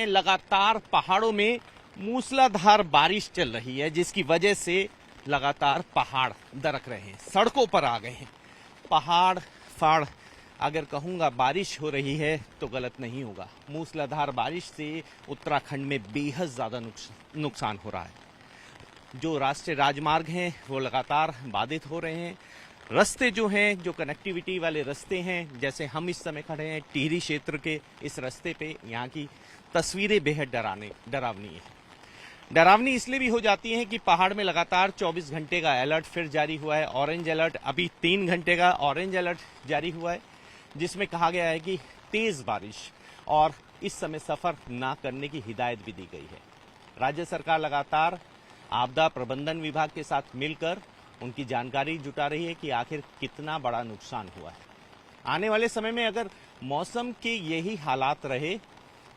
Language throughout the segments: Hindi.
हैं, लगातार पहाड़ों में मूसलाधार बारिश चल रही है, जिसकी वजह से लगातार पहाड़ दरक रहे हैं, सड़कों पर आ गए हैं। पहाड़ फाड़ अगर कहूँगा बारिश हो रही है तो गलत नहीं होगा। मूसलाधार बारिश से उत्तराखंड में बेहद ज़्यादा नुकसान हो रहा है। जो राष्ट्रीय राजमार्ग हैं वो लगातार बाधित हो रहे हैं। रास्ते जो हैं, जो कनेक्टिविटी वाले रास्ते हैं, जैसे हम इस समय खड़े हैं टिहरी क्षेत्र के इस रास्ते पे, यहाँ की तस्वीरें बेहद डरावनी है। डरावनी इसलिए भी हो जाती हैं कि पहाड़ में लगातार 24 घंटे का अलर्ट फिर जारी हुआ है। ऑरेंज अलर्ट, अभी 3 घंटे का ऑरेंज अलर्ट जारी हुआ है, जिसमें कहा गया है कि तेज बारिश और इस समय सफर ना करने की हिदायत भी दी गई है। राज्य सरकार लगातार आपदा प्रबंधन विभाग के साथ मिलकर उनकी जानकारी जुटा रही है कि आखिर कितना बड़ा नुकसान हुआ है। आने वाले समय में अगर मौसम के यही हालात रहे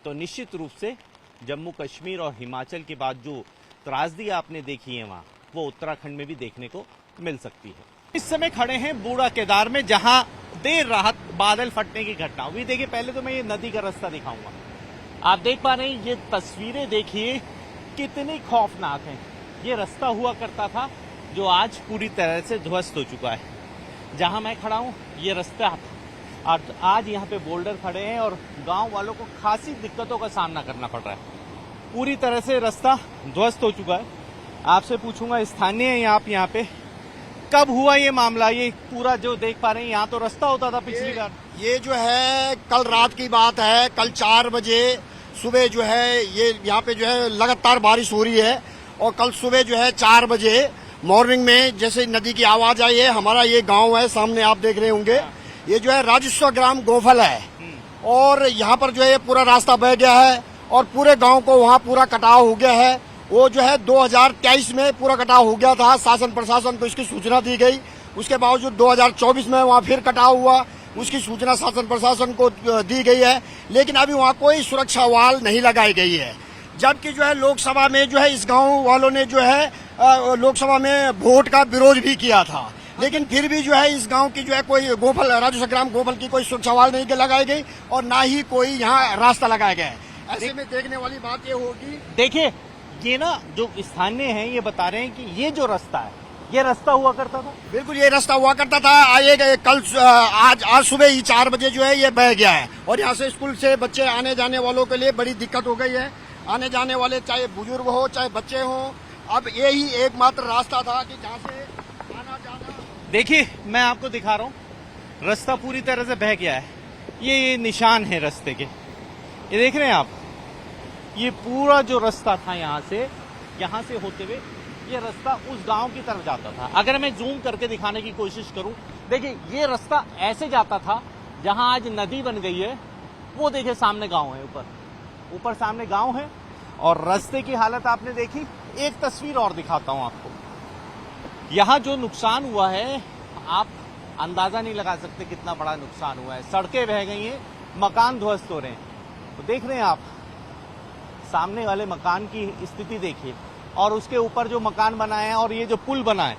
तो निश्चित रूप से जम्मू कश्मीर और हिमाचल के बाद जो त्रासदी आपने देखी है वहां, वो उत्तराखंड में भी देखने को मिल सकती है। इस समय खड़े हैं बूढ़ा केदार में, जहां देर रात बादल फटने की घटना हुई। देखिए, पहले तो मैं ये नदी का रास्ता दिखाऊंगा। आप देख पा रहे हैं, ये तस्वीरें देखिए कितनी खौफनाक हैं। ये रास्ता हुआ करता था जो आज पूरी तरह से ध्वस्त हो चुका है। जहां मैं खड़ा हूं ये रास्ता था, और आज यहाँ पे बोल्डर खड़े हैं और गांव वालों को खासी दिक्कतों का सामना करना पड़ रहा है। पूरी तरह से रास्ता ध्वस्त हो चुका है। आपसे पूछूंगा, स्थानीय हैं आप यहाँ पे, कब हुआ ये मामला? ये पूरा जो देख पा रहे हैं यहाँ तो रास्ता होता था पिछली बार। ये जो है कल रात की बात है। कल 4 बजे सुबह जो है ये यहाँ पे जो है लगातार बारिश हो रही है, और कल सुबह जो है 4 बजे मॉर्निंग में जैसे नदी की आवाज आई है। हमारा ये गांव है, सामने आप देख रहे होंगे, ये जो है राजस्व ग्राम गोफल है, और यहाँ पर जो है पूरा रास्ता बह गया है और पूरे गांव को वहाँ पूरा कटाव हो गया है। वो जो है 2023 में पूरा कटाव हो गया था। शासन प्रशासन को इसकी सूचना दी गई, उसके बावजूद 2024 में वहाँ फिर कटाव हुआ, उसकी सूचना शासन प्रशासन को दी गई है, लेकिन अभी वहाँ कोई सुरक्षा वाल नहीं लगाई गई है। जबकि जो है लोकसभा में जो है इस गाँव वालों ने जो है लोकसभा में वोट का विरोध भी किया था, लेकिन फिर भी जो है इस गांव की जो है कोई गोफल राजस्व ग्राम गोफल की कोई सुरक्षा वाल नहीं लगाई गई और ना ही कोई यहाँ रास्ता लगाया गया है। ऐसे में देखने वाली बात ये होगी, देखिए ये ना जो स्थानीय हैं ये बता रहे हैं कि ये जो रास्ता है ये रास्ता हुआ करता था। बिल्कुल ये रास्ता हुआ करता था। आज सुबह ही 4 बजे जो है ये बह गया है, और यहाँ से स्कूल से बच्चे आने जाने वालों के लिए बड़ी दिक्कत हो गई है। आने जाने वाले चाहे बुजुर्ग हो चाहे बच्चे हो, अब यही एकमात्र रास्ता था कि जहाँ से आना जाना। देखिए, मैं आपको दिखा रहा हूँ, रास्ता पूरी तरह से बह गया है। ये निशान है रास्ते के, ये देख रहे हैं आप। ये पूरा जो रास्ता था यहाँ से होते हुए ये रास्ता उस गांव की तरफ जाता था। अगर मैं जूम करके दिखाने की कोशिश करूं, देखिए ये रास्ता ऐसे जाता था जहां आज नदी बन गई है। वो देखिए सामने गांव है, ऊपर सामने गांव है, और रास्ते की हालत आपने देखी। एक तस्वीर और दिखाता हूं आपको। यहाँ जो नुकसान हुआ है आप अंदाजा नहीं लगा सकते कितना बड़ा नुकसान हुआ है। सड़कें बह गई हैं, मकान ध्वस्त हो रहे हैं। तो देख रहे हैं आप सामने वाले मकान की स्थिति देखिए, और उसके ऊपर जो मकान बना है और ये जो पुल बना है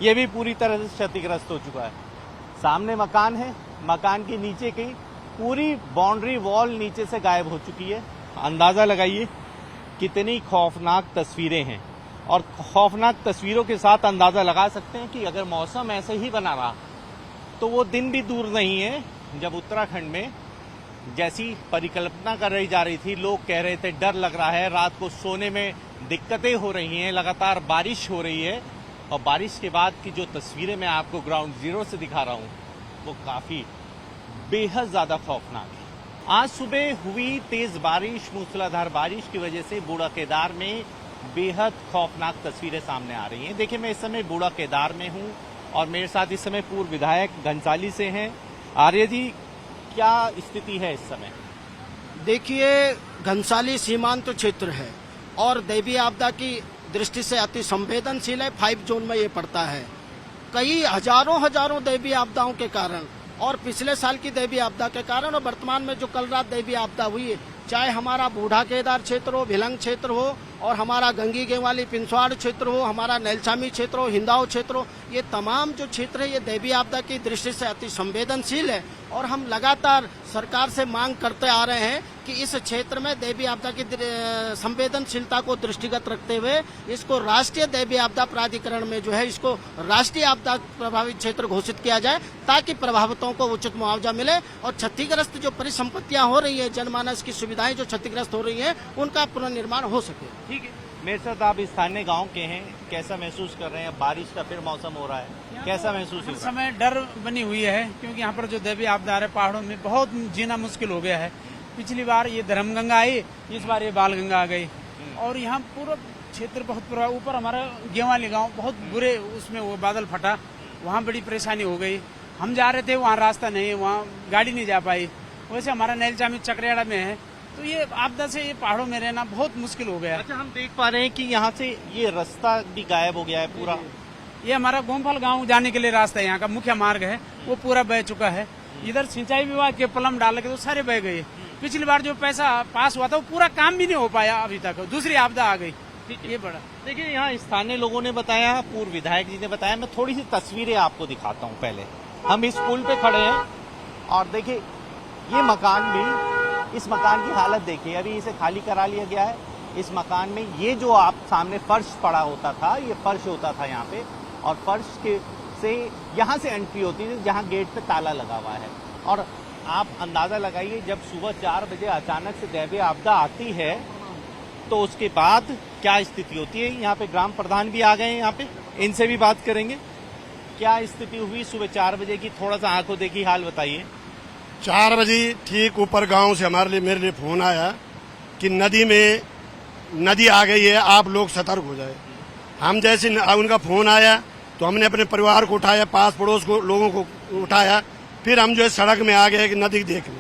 ये भी पूरी तरह से क्षतिग्रस्त हो चुका है। सामने मकान है, मकान के नीचे की पूरी बाउंड्री वॉल नीचे से गायब हो चुकी है। अंदाजा लगाइए कितनी खौफनाक तस्वीरें हैं, और खौफनाक तस्वीरों के साथ अंदाजा लगा सकते हैं कि अगर मौसम ऐसे ही बना रहा तो वो दिन भी दूर नहीं है जब उत्तराखंड में जैसी परिकल्पना कर रही जा रही थी। लोग कह रहे थे डर लग रहा है, रात को सोने में दिक्कतें हो रही हैं, लगातार बारिश हो रही है, और बारिश के बाद की जो तस्वीरें मैं आपको ग्राउंड जीरो से दिखा रहा हूं वो काफी बेहद ज्यादा खौफनाक है। आज सुबह हुई तेज बारिश, मूसलाधार बारिश की वजह से बूढ़ा केदार में बेहद खौफनाक तस्वीरें सामने आ रही हैं। देखिए, मैं इस समय बूढ़ा केदार में हूं और मेरे साथ इस समय पूर्व विधायक घनसाली से हैं। आर्य जी, क्या स्थिति है इस समय? देखिए, घनसाली सीमांत क्षेत्र है और दैवीय आपदा की दृष्टि से अति संवेदनशील है। 5 जोन में ये पड़ता है। कई हजारों दैवीय आपदाओं के कारण, और पिछले साल की दैवीय आपदा के कारण, और वर्तमान में जो कल रात दैवीय आपदा हुई है, चाहे हमारा बूढ़ा केदार क्षेत्र हो, भिलंग क्षेत्र हो, और हमारा गंगी गेवाली पिंसवाड़ क्षेत्र हो, हमारा नैलछामी क्षेत्र हो, हिंदाव क्षेत्र हो, ये तमाम जो क्षेत्र है ये दैवीय आपदा की दृष्टि से अति संवेदनशील है। और हम लगातार सरकार से मांग करते आ रहे हैं कि इस क्षेत्र में दैवीय आपदा की संवेदनशीलता को दृष्टिगत रखते हुए इसको राष्ट्रीय दैवीय आपदा प्राधिकरण में जो है इसको राष्ट्रीय आपदा प्रभावित क्षेत्र घोषित किया जाए, ताकि प्रभावितों को उचित मुआवजा मिले और क्षतिग्रस्त जो परिसंपत्तियां हो रही है, जनमानस की सुविधाएं जो क्षतिग्रस्त हो रही है, उनका पुनर्निर्माण हो सके। ठीक है, मेरे साथ आप स्थानीय गांव के हैं, कैसा महसूस कर रहे हैं? बारिश का फिर मौसम हो रहा है, कैसा महसूस हो इस रहा है? समय डर बनी हुई है, क्योंकि यहाँ पर जो दैवीय आपदा आ रहे पहाड़ों में बहुत जीना मुश्किल हो गया है। पिछली बार ये धर्मगंगा आई, इस बार ये बालगंगा आ गई और यहाँ पूरा क्षेत्र बहुत पूरा ऊपर हमारा गेवाली गांव बहुत बुरे उसमें वो बादल फटा, वहाँ बड़ी परेशानी हो गई। हम जा रहे थे, वहाँ रास्ता नहीं है, वहाँ गाड़ी नहीं जा पाई। वैसे हमारा नैलछामी चकरेड़ा में है, तो ये आपदा से ये पहाड़ों में रहना बहुत मुश्किल हो गया है। अच्छा, हम देख पा रहे हैं कि यहाँ से ये रास्ता भी गायब हो गया है पूरा। ये हमारा गोमफल गांव जाने के लिए रास्ता है, यहाँ का मुख्य मार्ग है, वो पूरा बह चुका है। इधर सिंचाई विभाग के पलम डाल के तो सारे बह गए। पिछली बार जो पैसा पास हुआ था वो पूरा काम भी नहीं हो पाया अभी तक, दूसरी आपदा आ गई। ये बड़ा देखिए, यहाँ स्थानीय लोगों ने बताया, पूर्व विधायक जी ने बताया। मैं थोड़ी सी तस्वीरें आपको दिखाता हूँ। पहले हम इस पुल पे खड़े हैं और देखिए ये मकान भी, इस मकान की हालत देखिए, अभी इसे खाली करा लिया गया है। इस मकान में ये जो आप सामने फर्श पड़ा होता था, ये फर्श होता था यहाँ पे, और फर्श के से यहाँ से एंट्री होती थी, जहाँ गेट पे ताला लगा हुआ है। और आप अंदाजा लगाइए, जब सुबह 4 बजे अचानक से दैवीय आपदा आती है तो उसके बाद क्या स्थिति होती है। यहाँ पे ग्राम प्रधान भी आ गए हैं, यहाँ पे इनसे भी बात करेंगे। क्या स्थिति हुई सुबह 4 बजे की, थोड़ा सा आंखों देखी हाल बताइए। 4 बजे ठीक ऊपर गांव से मेरे लिए फोन आया कि नदी आ गई है, आप लोग सतर्क हो जाए। हम जैसे उनका फोन आया तो हमने अपने परिवार को उठाया, पास पड़ोस को लोगों को उठाया, फिर हम जो है सड़क में आ गए कि नदी देखने।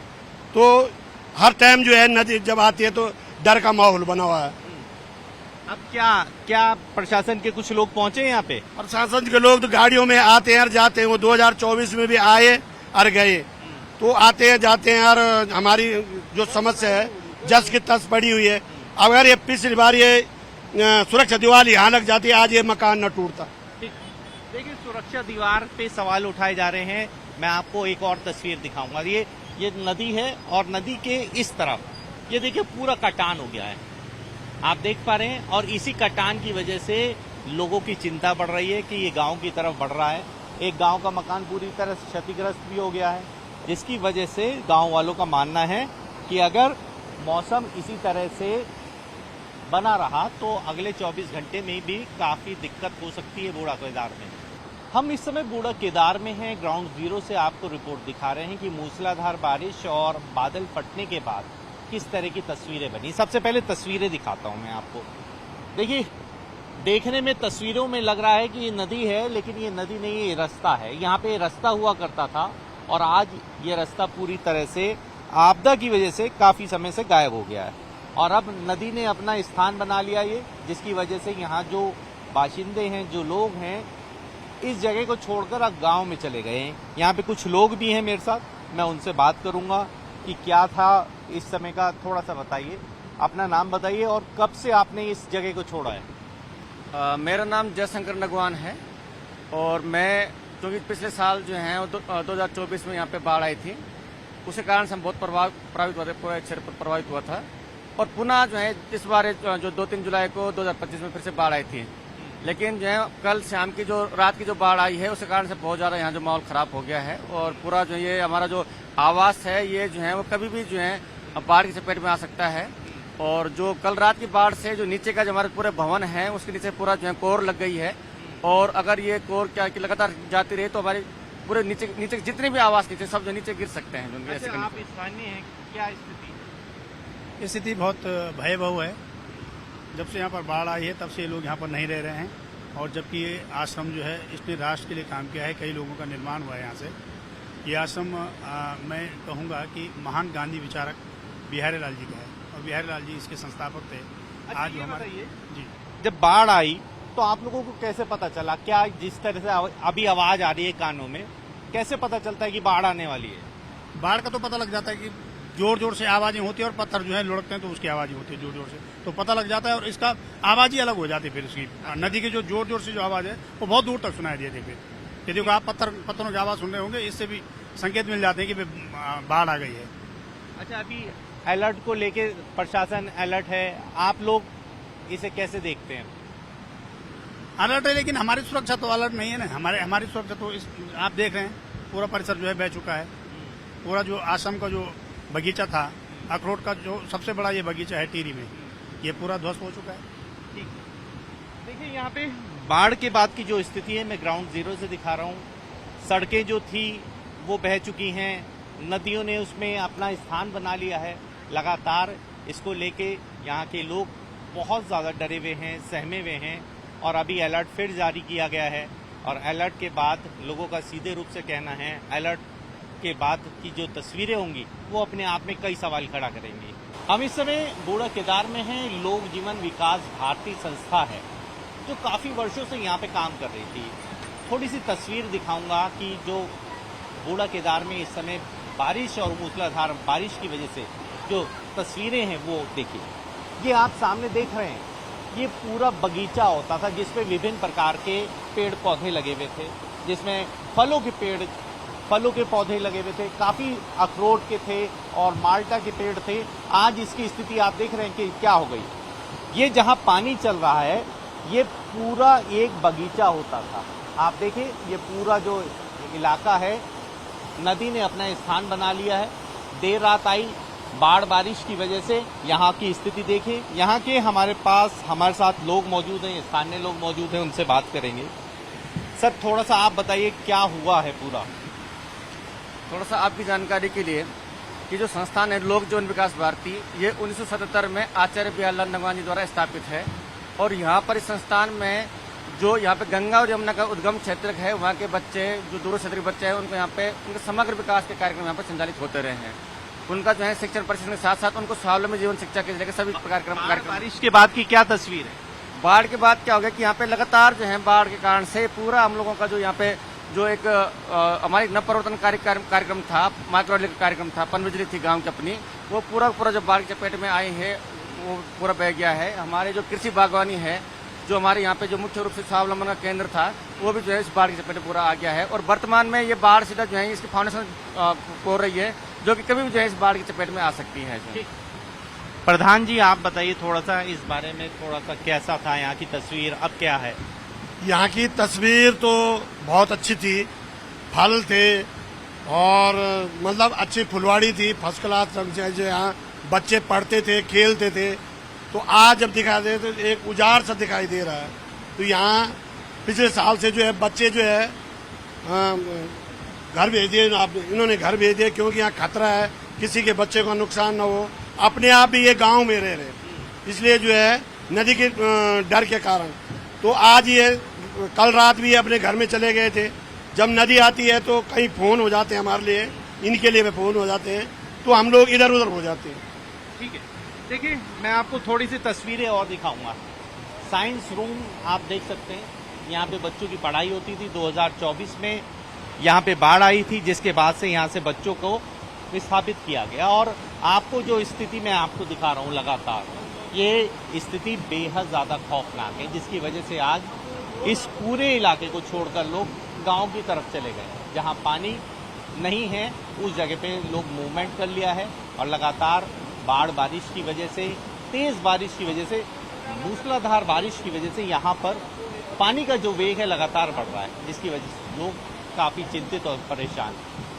तो हर टाइम जो है नदी जब आती है तो डर का माहौल बना हुआ है। अब क्या प्रशासन के कुछ लोग पहुंचे यहाँ पे? प्रशासन के लोग तो गाड़ियों में आते हैं और जाते हैं। वो 2024 में भी आए और गए, तो आते हैं जाते हैं। और हमारी जो समस्या है जस की तस पड़ी हुई है। अगर ये पिछली बार ये सुरक्षा दीवार यहाँ लग जाती, आज ये मकान न टूटता। देखिए, सुरक्षा दीवार पे सवाल उठाए जा रहे हैं। मैं आपको एक और तस्वीर दिखाऊंगा। ये नदी है और नदी के इस तरफ ये देखिए पूरा कटान हो गया है, आप देख पा रहे हैं। और इसी कटान की वजह से लोगों की चिंता बढ़ रही है कि ये गांव की तरफ बढ़ रहा है। एक गांव का मकान पूरी तरह से क्षतिग्रस्त भी हो गया है, जिसकी वजह से गांव वालों का मानना है कि अगर मौसम इसी तरह से बना रहा तो अगले 24 घंटे में भी काफी दिक्कत हो सकती है बूढ़ा केदार में। हम इस समय बूढ़ा केदार में हैं, ग्राउंड जीरो से आपको रिपोर्ट दिखा रहे हैं कि मूसलाधार बारिश और बादल फटने के बाद किस तरह की तस्वीरें बनी। सबसे पहले तस्वीरें दिखाता हूं मैं आपको। देखिए, देखने में तस्वीरों में लग रहा है कि ये नदी है, लेकिन ये नदी नहीं है, ये रास्ता है। यहाँ पे रास्ता हुआ करता था और आज ये रास्ता पूरी तरह से आपदा की वजह से काफी समय से गायब हो गया है। और अब नदी ने अपना स्थान बना लिया ये, जिसकी वजह से यहाँ जो बाशिंदे हैं, जो लोग हैं, इस जगह को छोड़कर अब गांव में चले गए हैं। यहाँ पे कुछ लोग भी हैं मेरे साथ, मैं उनसे बात करूंगा कि क्या था इस समय का। थोड़ा सा बताइए, अपना नाम बताइए और कब से आपने इस जगह को छोड़ा है? मेरा नाम जयशंकर नगवान है और मैं क्योंकि पिछले साल जो है 2024 में यहाँ पे बाढ़ आई थी, उसी कारण से हम बहुत प्रभावित हुआ थे, पूरा क्षेत्र प्रभावित हुआ था। और पुनः जो है इस बार जो 2-3 जुलाई को 2025 में फिर से बाढ़ आई थी, लेकिन जो है कल शाम की जो रात की जो बाढ़ आई है उसके कारण से बहुत ज़्यादा यहाँ जो माहौल ख़राब हो गया है। और पूरा जो ये हमारा जो आवास है ये जो है वो कभी भी जो है बाढ़ की चपेट में आ सकता है। और जो कल रात की बाढ़ से जो नीचे का जो हमारे पूरे भवन है उसके नीचे पूरा जो है कोर लग गई है। और अगर ये कोर क्या कि लगातार जाती रही तो हमारे पूरे नीचे जितने भी आवास नीचे सब जो नीचे गिर सकते हैं। अच्छा, आप स्थानीय हैं, क्या स्थिति बहुत भयावह है। जब से यहाँ पर बाढ़ आई है तब से लोग यहाँ पर नहीं रह रहे हैं। और जबकि ये आश्रम जो है इसने राष्ट्र के लिए काम किया है, कई लोगों का निर्माण हुआ है यहाँ से। ये आश्रम मैं कहूँगा कि महान गांधी विचारक बिहारी लाल जी का है और बिहारी लाल जी इसके संस्थापक थे। अच्छा, आज हमारे जी जब बाढ़ आई तो आप लोगों को कैसे पता चला? क्या जिस तरह से अभी आवाज आ रही है कानों में, कैसे पता चलता है कि बाढ़ आने वाली है? बाढ़ का तो पता लग जाता है कि जोर जोर से आवाजें होती है और पत्थर जो है लुढ़कते हैं तो उसकी आवाजें होती है जोर जोर से, तो पता लग जाता है और इसका आवाज ही अलग हो जाती है। फिर उसकी नदी की जो जोर जोर से जो आवाज है वो बहुत दूर तक सुनाई देती है। फिर यदि आप पत्थरों की आवाज सुन रहे होंगे, इससे भी संकेत मिल जाते हैं कि बाढ़ आ गई है। अच्छा, अभी अलर्ट को लेके प्रशासन अलर्ट है, आप लोग इसे कैसे देखते हैं? अलर्ट है, लेकिन हमारी सुरक्षा तो अलर्ट नहीं है ना। हमारी सुरक्षा तो आप देख रहे हैं, पूरा परिसर जो है बह चुका है। पूरा जो आश्रम का जो बगीचा था, अखरोट का जो सबसे बड़ा ये बगीचा है टिहरी में, ये पूरा ध्वस्त हो चुका है। देखिए, यहाँ पे बाढ़ के बाद की जो स्थिति है, मैं ग्राउंड जीरो से दिखा रहा हूँ। सड़कें जो थी वो बह चुकी हैं, नदियों ने उसमें अपना स्थान बना लिया है। लगातार इसको लेके यहाँ के लोग बहुत ज़्यादा डरे हुए हैं, सहमे हुए हैं, और अभी अलर्ट फिर जारी किया गया है। और अलर्ट के बाद लोगों का सीधे रूप से कहना है, अलर्ट के बाद की जो तस्वीरें होंगी वो अपने आप में कई सवाल खड़ा करेंगी। हम इस समय बूढ़ा केदार में हैं। लोक जीवन विकास भारती संस्था है जो काफ़ी वर्षों से यहाँ पे काम कर रही थी। थोड़ी सी तस्वीर दिखाऊंगा कि जो बूढ़ा केदार में इस समय बारिश और मूसलाधार बारिश की वजह से जो तस्वीरें हैं वो देखिए। ये आप सामने देख रहे हैं, ये पूरा बगीचा होता था जिसपे विभिन्न प्रकार के पेड़ पौधे लगे हुए थे, जिसमें फलों के पौधे लगे हुए थे, काफ़ी अखरोट के थे और माल्टा के पेड़ थे। आज इसकी स्थिति आप देख रहे हैं कि क्या हो गई। ये जहाँ पानी चल रहा है, ये पूरा एक बगीचा होता था। आप देखिए, ये पूरा जो इलाका है, नदी ने अपना स्थान बना लिया है। देर रात आई बाढ़ बारिश की वजह से यहाँ की स्थिति देखिए। यहाँ के हमारे साथ लोग मौजूद हैं, स्थानीय लोग मौजूद हैं, उनसे बात करेंगे। सर, थोड़ा सा आप बताइए क्या हुआ है पूरा। थोड़ा सा आपकी जानकारी के लिए कि जो संस्थान है लोक जीवन विकास भारती, ये 1977 में आचार्य बिहारीलाल नगवान जी द्वारा स्थापित है। और यहाँ पर इस संस्थान में जो यहाँ पे गंगा और यमुना का उद्गम क्षेत्र है, वहाँ के बच्चे, जो दूर क्षेत्र के बच्चे हैं, उनको यहाँ पे उनके समग्र विकास के कार्यक्रम यहाँ पर संचालित होते रहे हैं। उनका जो है शिक्षण परिक्षण के साथ साथ उनको स्वावलंबी जीवन शिक्षा के लेकर सभी कार्यक्रम। बारिश के बाद की क्या तस्वीर है? बाढ़ के बाद क्या हो गया कि यहाँ पे लगातार जो है बाढ़ के कारण से पूरा हम लोगों का जो यहाँ पे जो एक हमारी नवप्रवर्तन कार्यक्रम था, माइक्रो कार्यक्रम था, पनबिजली थी गांव की अपनी, वो पूरा जो बाढ़ की चपेट में आए हैं वो पूरा बह गया है। हमारे जो कृषि बागवानी है, जो हमारे यहाँ पे जो मुख्य रूप से स्वावलंबन का केंद्र था, वो भी जो है इस बाढ़ की चपेट में पूरा आ गया है। और वर्तमान में ये बाढ़ सीधा जो है इसकी फाउंडेशन हो रही है, जो कि कभी भी जो है इस बाढ़ की चपेट में आ सकती है। प्रधान जी, आप बताइए थोड़ा सा इस बारे में, थोड़ा सा कैसा था यहाँ की तस्वीर, अब क्या है? यहाँ की तस्वीर तो बहुत अच्छी थी, फल थे और मतलब अच्छी फुलवाड़ी थी, फर्स्ट क्लास। जो यहाँ बच्चे पढ़ते थे, खेलते थे, तो आज जब दिखा दे तो एक उजाड़ सा दिखाई दे रहा है। तो यहाँ पिछले साल से जो है बच्चे जो है घर भेज दिए, इन्होंने घर भेज दिए क्योंकि यहाँ खतरा है, किसी के बच्चे को नुकसान न हो। अपने आप ही ये गांव में रह रहे, इसलिए जो है नदी के डर के कारण। तो आज ये कल रात भी अपने घर में चले गए थे। जब नदी आती है तो कहीं फोन हो जाते हैं हमारे लिए, इनके लिए भी फोन हो जाते हैं, तो हम लोग इधर उधर हो जाते हैं। ठीक है, देखिए मैं आपको थोड़ी सी तस्वीरें और दिखाऊंगा। साइंस रूम आप देख सकते हैं, यहाँ पे बच्चों की पढ़ाई होती थी। 2024 में यहाँ पे बाढ़ आई थी, जिसके बाद से यहाँ से बच्चों को विस्थापित किया गया। और आपको जो स्थिति मैं आपको दिखा रहा हूँ लगातार, ये स्थिति बेहद ज़्यादा खौफनाक है, जिसकी वजह से आज इस पूरे इलाके को छोड़कर लोग गांव की तरफ चले गए। जहां पानी नहीं है उस जगह पे लोग मूवमेंट कर लिया है। और लगातार बाढ़ बारिश की वजह से, तेज़ बारिश की वजह से, मूसलाधार बारिश की वजह से यहाँ पर पानी का जो वेग है लगातार बढ़ रहा है, जिसकी वजह से लोग काफ़ी चिंतित और परेशान हैं।